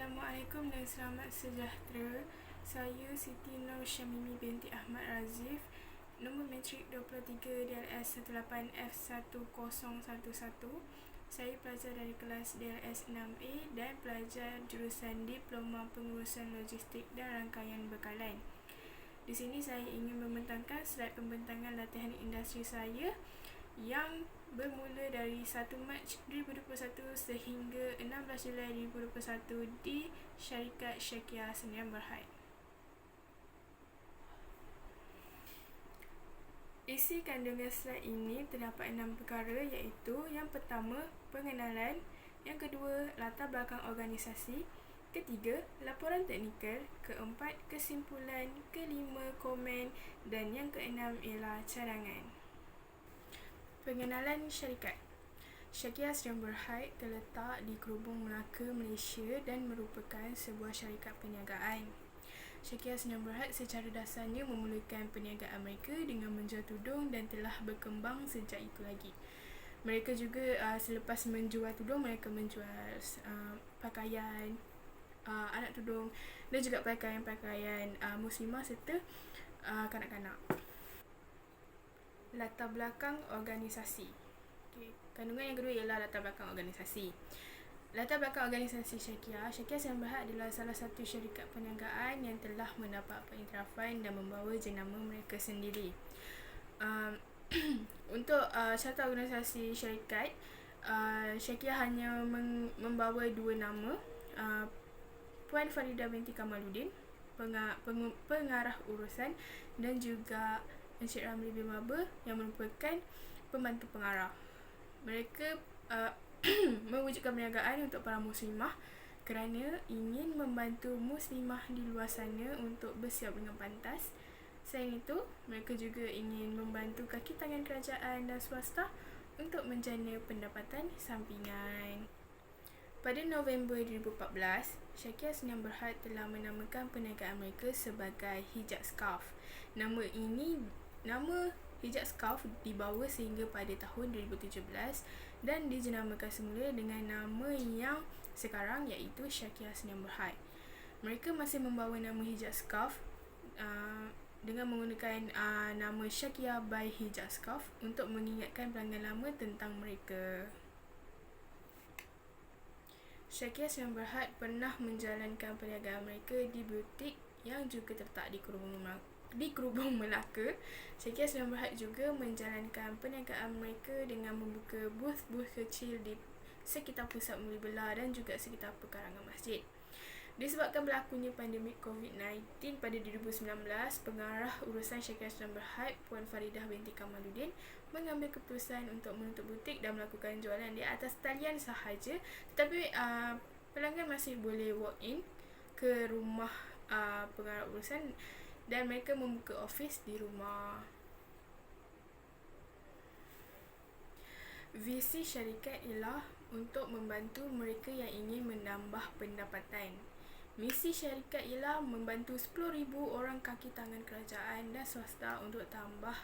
Assalamualaikum dan selamat sejahtera. Saya Siti Nur Syamimi binti Ahmad Razif, nombor matrik 23 DLS 18F1011. Saya pelajar dari kelas DLS 6A dan pelajar jurusan Diploma Pengurusan Logistik dan Rangkaian Bekalan. Di sini saya ingin membentangkan slide pembentangan latihan industri saya yang bermula dari 1 Mac 2021 sehingga 16 Julai 2021 di syarikat Syekia Sdn Bhd. Isi kandungan slide ini terdapat 6 perkara, iaitu yang pertama, pengenalan; yang kedua, latar belakang organisasi; ketiga, laporan teknikal; keempat, kesimpulan; kelima, komen; dan yang keenam ialah cadangan. Pengenalan syarikat. Syekia Sdn Bhd terletak di Kerubung, Melaka, Malaysia dan merupakan sebuah syarikat perniagaan. Syekia Sdn Bhd secara dasarnya memulakan perniagaan mereka dengan menjual tudung dan telah berkembang sejak itu lagi. Mereka juga selepas menjual tudung, mereka menjual pakaian anak tudung dan juga pakaian-pakaian muslimah serta kanak-kanak. Latar belakang organisasi. Kandungan yang kedua ialah latar belakang organisasi. Latar belakang organisasi Syekia Sdn Bhd adalah salah satu syarikat perniagaan yang telah mendapat pengiktirafan dan membawa jenama mereka sendiri. Untuk syarikat organisasi syarikat, Syekia hanya membawa dua nama, Puan Faridah binti Kamaluddin, pengarah urusan, dan juga Encik Ramli bin Maba yang merupakan pembantu pengarah. Mereka mewujudkan perniagaan untuk para muslimah kerana ingin membantu muslimah di luar sana untuk bersiap dengan pantas. Selain itu, mereka juga ingin membantu kaki tangan kerajaan dan swasta untuk menjana pendapatan sampingan. Pada November 2014, Syekia Sdn Bhd telah menamakan perniagaan mereka sebagai Hijab Scarf. Nama Hijab Scarf dibawa sehingga pada tahun 2017 dan dijenamakan semula dengan nama yang sekarang, iaitu Syekia Sdn Bhd. Mereka masih membawa nama Hijab Scarf dengan menggunakan nama Syekia by Hijab Scarf untuk mengingatkan pelanggan lama tentang mereka. Syekia Sdn Bhd pernah menjalankan perniagaan mereka di butik yang juga terletak di Kerubung, Melaka. Syekia Sdn Bhd juga menjalankan perniagaan mereka dengan membuka booth-booth kecil di sekitar pusat membeli belah dan juga sekitar pekarangan masjid. Disebabkan berlakunya pandemik COVID-19 pada 2019, pengarah urusan Syekia Sdn Bhd, Puan Faridah binti Kamaluddin, mengambil keputusan untuk menutup butik dan melakukan jualan di atas talian sahaja, tetapi pelanggan masih boleh walk in ke rumah pengarah urusan dan mereka membuka office di rumah. Visi syarikat ialah untuk membantu mereka yang ingin menambah pendapatan. Misi syarikat ialah membantu 10,000 orang kaki tangan kerajaan dan swasta untuk tambah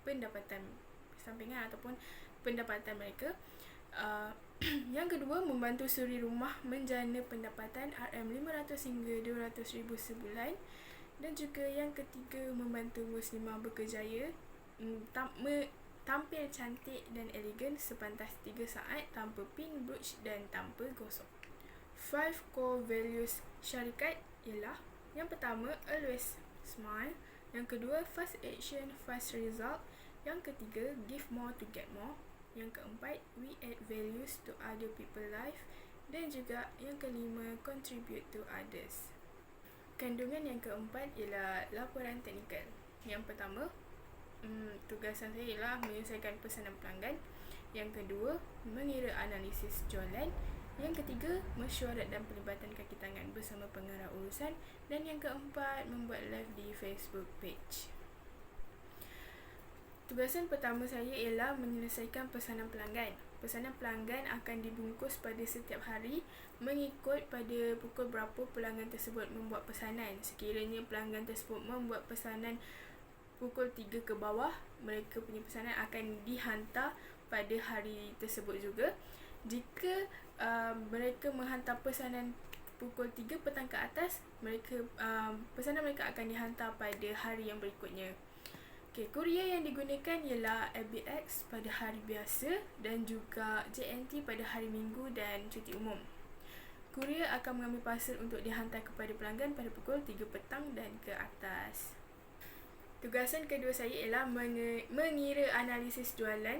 pendapatan sampingan ataupun pendapatan mereka. Yang kedua, membantu suri rumah menjana pendapatan RM500 hingga RM200,000 sebulan. Dan juga yang ketiga, membantu muslimah berkejaya tampil cantik dan elegan sepantas 3 saat tanpa pin, brooch dan tanpa gosok. 5 core values syarikat ialah: yang pertama, always smile; yang kedua, fast action, fast result; yang ketiga, give more to get more; yang keempat, we add values to other people life; dan juga yang kelima, contribute to others. Kandungan yang keempat ialah laporan teknikal. Yang pertama, tugasan saya ialah menyelesaikan pesanan pelanggan. Yang kedua, mengira analisis jualan. Yang ketiga, mesyuarat dan pelibatan kaki tangan bersama pengarah urusan. Dan yang keempat, membuat live di Facebook page. Tugasan pertama saya ialah menyelesaikan pesanan pelanggan. Pesanan pelanggan akan dibungkus pada setiap hari mengikut pada pukul berapa pelanggan tersebut membuat pesanan. Sekiranya pelanggan tersebut membuat pesanan pukul 3 ke bawah, mereka punya pesanan akan dihantar pada hari tersebut juga. Jika mereka menghantar pesanan pukul 3 petang ke atas, pesanan mereka akan dihantar pada hari yang berikutnya. Kurier yang digunakan ialah ABX pada hari biasa dan juga JNT pada hari Minggu dan cuti umum. Kurier akan mengambil parcel untuk dihantar kepada pelanggan pada pukul 3 petang dan ke atas. Tugasan kedua saya ialah mengira analisis jualan.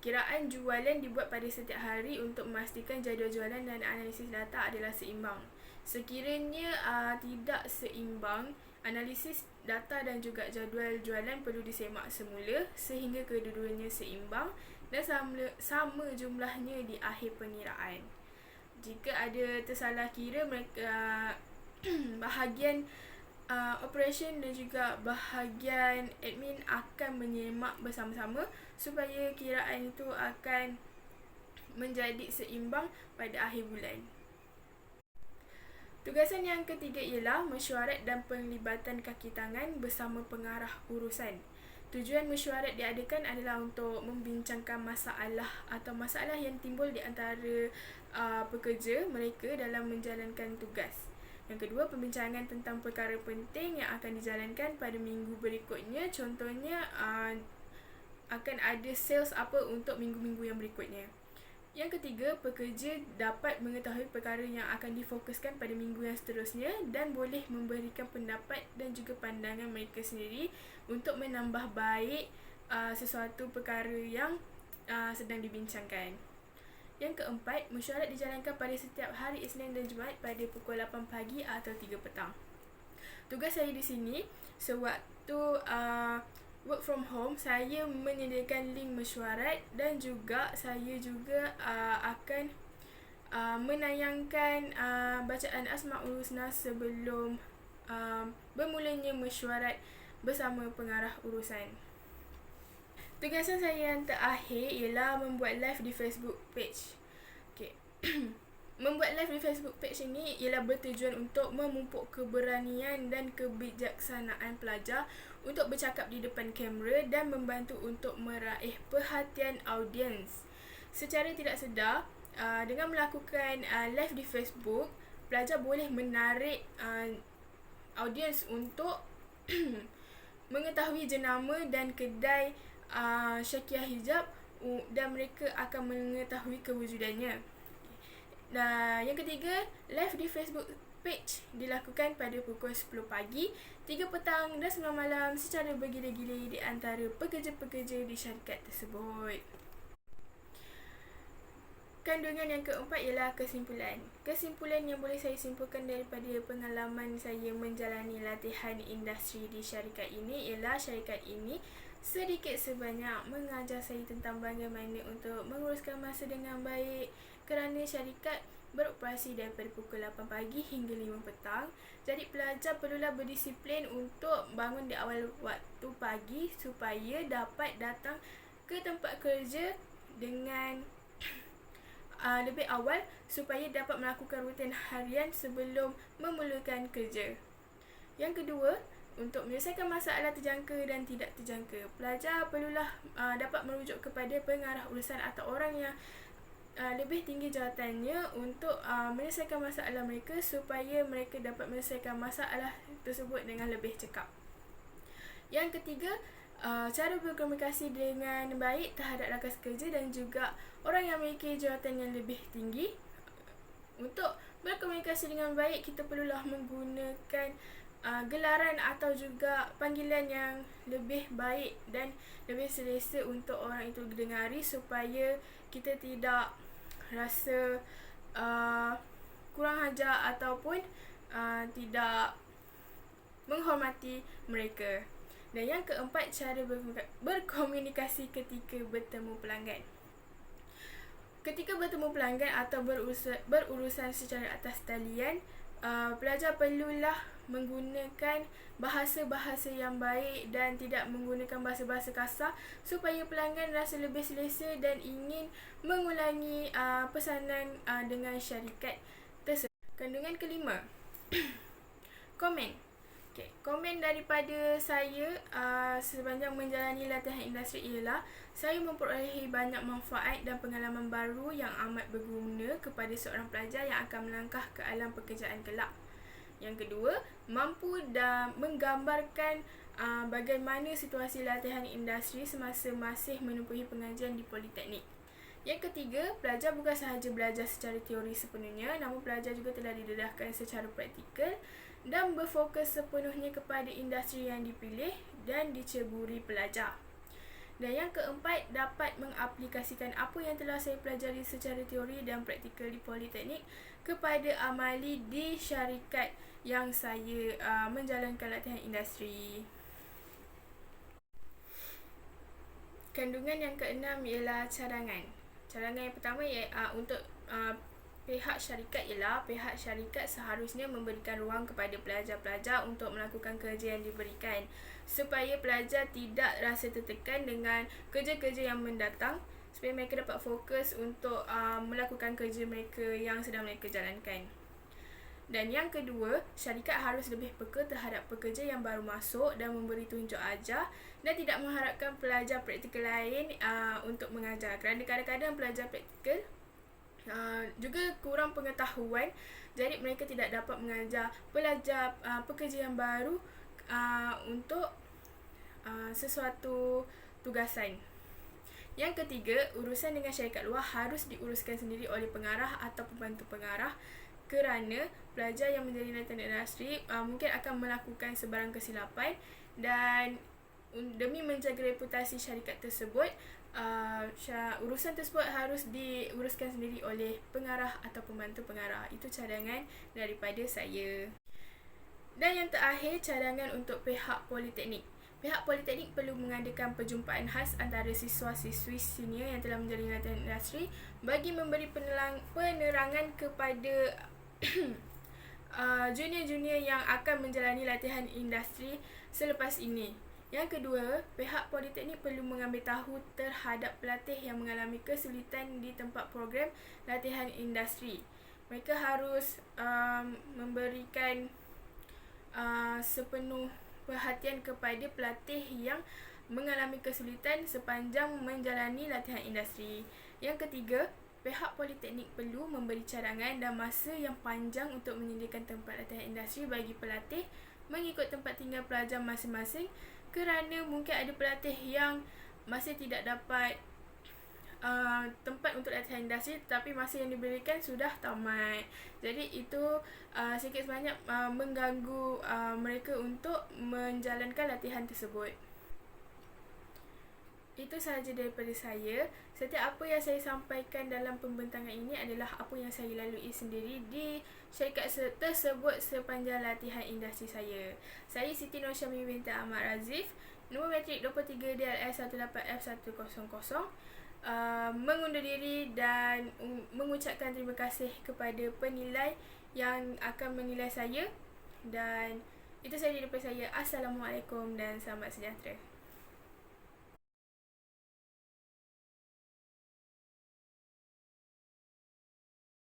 Kiraan jualan dibuat pada setiap hari untuk memastikan jadual jualan dan analisis data adalah seimbang. Sekiranya tidak seimbang, analisis data dan juga jadual jualan perlu disemak semula sehingga kedua-duanya seimbang dan sama jumlahnya di akhir pengiraan. Jika ada tersalah kira, mereka bahagian operation dan juga bahagian admin akan menyemak bersama-sama supaya kiraan itu akan menjadi seimbang pada akhir bulan. Tugasan yang ketiga ialah mesyuarat dan penglibatan kaki tangan bersama pengarah urusan. Tujuan mesyuarat diadakan adalah untuk membincangkan masalah atau masalah yang timbul di antara pekerja mereka dalam menjalankan tugas. Yang kedua, pembincangan tentang perkara penting yang akan dijalankan pada minggu berikutnya. Contohnya, akan ada sales apa untuk minggu-minggu yang berikutnya. Yang ketiga, pekerja dapat mengetahui perkara yang akan difokuskan pada minggu yang seterusnya dan boleh memberikan pendapat dan juga pandangan mereka sendiri untuk menambah baik sesuatu perkara yang sedang dibincangkan. Yang keempat, mesyuarat dijalankan pada setiap hari Isnin dan Jumaat pada pukul 8 pagi atau 3 petang. Tugas saya di sini, sewaktu work from home, saya menyediakan link mesyuarat dan juga saya juga akan menayangkan bacaan Asmaul Husna sebelum bermulanya mesyuarat bersama pengarah urusan. Tugasan saya yang terakhir ialah membuat live di Facebook page. Membuat live di Facebook page ini ialah bertujuan untuk memupuk keberanian dan kebijaksanaan pelajar untuk bercakap di depan kamera dan membantu untuk meraih perhatian audiens. Secara tidak sedar, dengan melakukan live di Facebook, pelajar boleh menarik audiens untuk mengetahui jenama dan kedai Syakiah Hijab dan mereka akan mengetahui kewujudannya. Dan yang ketiga, live di Facebook page dilakukan pada pukul 10 pagi, 3 petang dan 9 malam secara bergila-gila di antara pekerja-pekerja di syarikat tersebut. Kandungan yang keempat ialah kesimpulan. Kesimpulan yang boleh saya simpulkan daripada pengalaman saya menjalani latihan industri di syarikat ini ialah syarikat ini sedikit sebanyak mengajar saya tentang bagaimana untuk menguruskan masa dengan baik kerana syarikat beroperasi daripada pukul 8 pagi hingga 5 petang. Jadi pelajar perlulah berdisiplin untuk bangun di awal waktu pagi supaya dapat datang ke tempat kerja dengan lebih awal supaya dapat melakukan rutin harian sebelum memulakan kerja. Yang kedua, untuk menyelesaikan masalah terjangka dan tidak terjangka, pelajar perlulah dapat merujuk kepada pengarah urusan atau orang yang lebih tinggi jawatannya untuk menyelesaikan masalah mereka supaya mereka dapat menyelesaikan masalah tersebut dengan lebih cekap. Yang ketiga, cara berkomunikasi dengan baik terhadap rakan kerja dan juga orang yang memiliki jawatan yang lebih tinggi. Untuk berkomunikasi dengan baik, kita perlulah menggunakan gelaran atau juga panggilan yang lebih baik dan lebih selesa untuk orang itu dengari supaya kita tidak rasa kurang ajar ataupun tidak menghormati mereka. Dan yang keempat, cara berkomunikasi ketika bertemu pelanggan. Ketika bertemu pelanggan atau berurusan secara atas talian, pelajar perlulah menggunakan bahasa-bahasa yang baik dan tidak menggunakan bahasa-bahasa kasar supaya pelanggan rasa lebih selesa dan ingin mengulangi pesanan dengan syarikat tersebut. Kandungan kelima, komen. Okay, komen daripada saya sepanjang menjalani latihan industri ialah saya memperolehi banyak manfaat dan pengalaman baru yang amat berguna kepada seorang pelajar yang akan melangkah ke alam pekerjaan kelak. Yang kedua, mampu dan menggambarkan bagaimana situasi latihan industri semasa masih menempuhi pengajian di Politeknik. Yang ketiga, pelajar bukan sahaja belajar secara teori sepenuhnya, namun pelajar juga telah didedahkan secara praktikal dan berfokus sepenuhnya kepada industri yang dipilih dan diceburi pelajar. Dan yang keempat, dapat mengaplikasikan apa yang telah saya pelajari secara teori dan praktikal di Politeknik kepada amali di syarikat yang saya menjalankan latihan industri. Kandungan yang keenam ialah cadangan. Cadangan yang pertama untuk pihak syarikat ialah pihak syarikat seharusnya memberikan ruang kepada pelajar-pelajar untuk melakukan kerja yang diberikan supaya pelajar tidak rasa tertekan dengan kerja-kerja yang mendatang supaya mereka dapat fokus untuk melakukan kerja mereka yang sedang mereka jalankan. Dan yang kedua, syarikat harus lebih peka terhadap pekerja yang baru masuk dan memberi tunjuk ajar dan tidak mengharapkan pelajar praktikal lain untuk mengajar kerana kadang-kadang pelajar praktikal juga kurang pengetahuan, jadi mereka tidak dapat mengajar pelajar pekerja yang baru untuk sesuatu tugasan. Yang ketiga, urusan dengan syarikat luar harus diuruskan sendiri oleh pengarah atau pembantu pengarah kerana pelajar yang menjadi latihan industri mungkin akan melakukan sebarang kesilapan dan demi menjaga reputasi syarikat tersebut, urusan tersebut harus diuruskan sendiri oleh pengarah atau pembantu pengarah. Itu cadangan daripada saya. Dan yang terakhir, cadangan untuk pihak Politeknik. Pihak Politeknik perlu mengadakan perjumpaan khas antara siswa-siswi senior yang telah menjalani latihan industri bagi memberi penerangan kepada junior-junior yang akan menjalani latihan industri selepas ini. Yang kedua, pihak Politeknik perlu mengambil tahu terhadap pelatih yang mengalami kesulitan di tempat program latihan industri. Mereka harus memberikan sepenuh perhatian kepada pelatih yang mengalami kesulitan sepanjang menjalani latihan industri. Yang ketiga, pihak Politeknik perlu memberi cadangan dan masa yang panjang untuk menyediakan tempat latihan industri bagi pelatih mengikut tempat tinggal pelajar masing-masing kerana mungkin ada pelatih yang masih tidak dapat tempat untuk latihan industri tapi masa yang diberikan sudah tamat. Jadi itu sikit sebanyak mengganggu mereka untuk menjalankan latihan tersebut. Itu sahaja daripada saya. Setiap apa yang saya sampaikan dalam pembentangan ini adalah apa yang saya lalui sendiri di syarikat tersebut sepanjang latihan industri saya. Saya Siti Nur Syamie binti Ahmad Razif, nombor matrik 23 DLS 18F100. Mengundur diri dan mengucapkan terima kasih kepada penilai yang akan menilai saya. Dan itu sahaja daripada saya. Assalamualaikum dan selamat sejahtera.